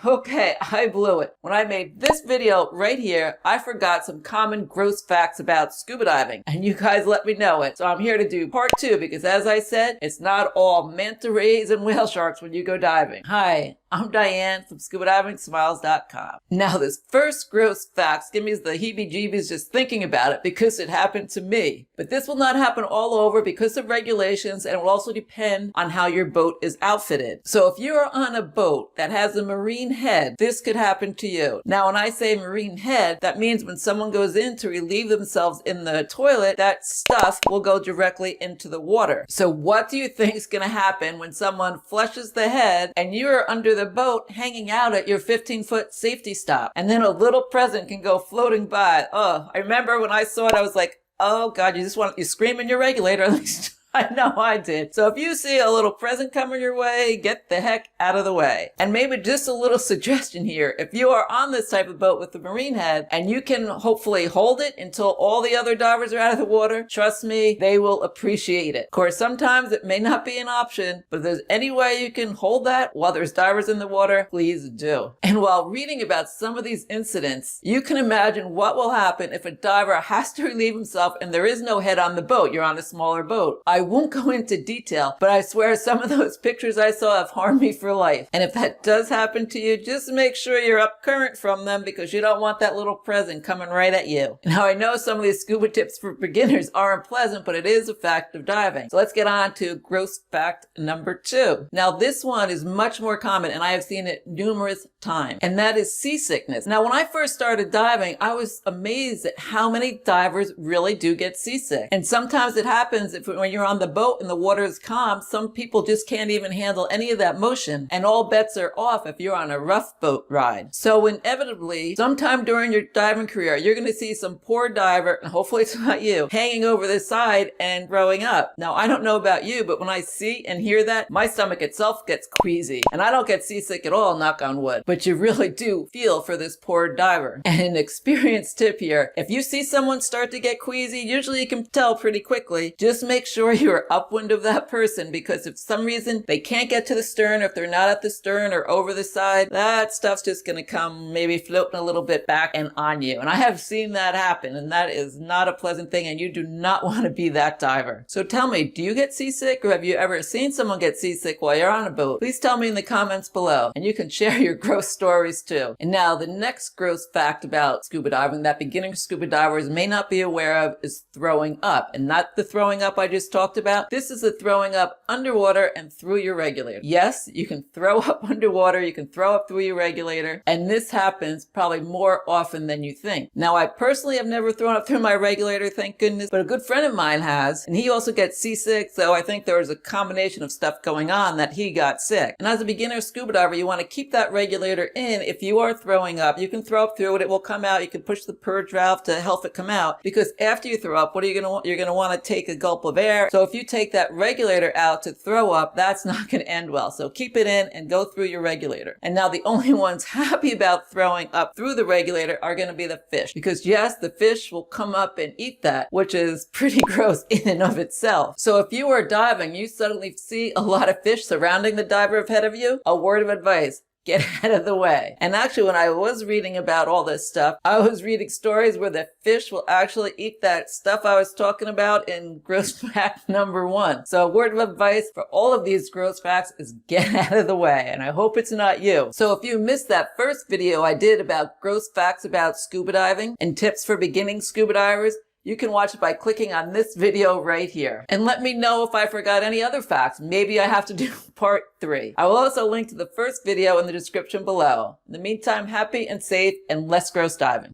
Okay, I blew it. When I made this video right here, I forgot some common gross facts about scuba diving, and you guys let me know it. So I'm here to do part 2 because, as I said, it's not all manta rays and whale sharks when you go diving. Hi, I'm Diane from scubadivingsmiles.com. Now, this first gross fact gives me the heebie-jeebies just thinking about it because it happened to me. But this will not happen all over because of regulations, and it will also depend on how your boat is outfitted. So if you are on a boat that has a marine head, this could happen to you. Now, when I say marine head, that means when someone goes in to relieve themselves in the toilet, that stuff will go directly into the water. So what do you think is going to happen when someone flushes the head and you're under the boat hanging out at your 15-foot safety stop, and then a little present can go floating by? Oh, I remember when I saw it, I was like, oh God, you scream in your regulator. At least I know I did. So if you see a little present coming your way, get the heck out of the way. And maybe just a little suggestion here. If you are on this type of boat with the marine head and you can hopefully hold it until all the other divers are out of the water, trust me, they will appreciate it. Of course, sometimes it may not be an option, but if there's any way you can hold that while there's divers in the water, please do. And while reading about some of these incidents, you can imagine what will happen if a diver has to relieve himself and there is no head on the boat. You're on a smaller boat. I won't go into detail, but I swear some of those pictures I saw have harmed me for life. And if that does happen to you, just make sure you're up current from them because you don't want that little present coming right at you. Now, I know some of these scuba tips for beginners aren't pleasant, but it is a fact of diving. So let's get on to gross fact number 2. Now, this one is much more common, and I have seen it numerous times, and that is seasickness. Now, when I first started diving, I was amazed at how many divers really do get seasick. And sometimes it happens when you're on the boat and the water is calm. Some people just can't even handle any of that motion, and all bets are off if you're on a rough boat ride. So inevitably, sometime during your diving career, you're going to see some poor diver, and hopefully it's not you, hanging over the side and throwing up. Now, I don't know about you, but when I see and hear that, my stomach itself gets queasy, and I don't get seasick at all, knock on wood, but you really do feel for this poor diver. And an experienced tip here, if you see someone start to get queasy, usually you can tell pretty quickly. Just make sure you're upwind of that person, because if for some reason they can't get to the stern, or if they're not at the stern or over the side, that stuff's just going to come maybe floating a little bit back and on you. And I have seen that happen, and that is not a pleasant thing, and you do not want to be that diver. So tell me, do you get seasick, or have you ever seen someone get seasick while you're on a boat? Please tell me in the comments below, and you can share your gross stories too. And now the next gross fact about scuba diving that beginning scuba divers may not be aware of is throwing up. And not the throwing up I just talked about. This is the throwing up underwater and through your regulator. Yes, you can throw up underwater, you can throw up through your regulator, and this happens probably more often than you think. Now, I personally have never thrown up through my regulator, thank goodness, but a good friend of mine has, and he also gets seasick, so I think there was a combination of stuff going on that he got sick. And as a beginner scuba diver, you want to keep that regulator in. If you are throwing up, you can throw up through it, it will come out, you can push the purge valve to help it come out, because after you throw up, what are you going to want? You're going to want to take a gulp of air. So if you take that regulator out to throw up, that's not going to end well. So keep it in and go through your regulator. And now the only ones happy about throwing up through the regulator are going to be the fish, because yes, the fish will come up and eat that, which is pretty gross in and of itself. So if you are diving, you suddenly see a lot of fish surrounding the diver ahead of you, a word of advice: get out of the way. And actually, when I was reading about all this stuff, I was reading stories where the fish will actually eat that stuff I was talking about in gross fact number 1. So a word of advice for all of these gross facts is get out of the way. And I hope it's not you. So if you missed that first video I did about gross facts about scuba diving and tips for beginning scuba divers, you can watch it by clicking on this video right here. And let me know if I forgot any other facts. Maybe I have to do part 3. I will also link to the first video in the description below. In the meantime, happy and safe and less gross diving.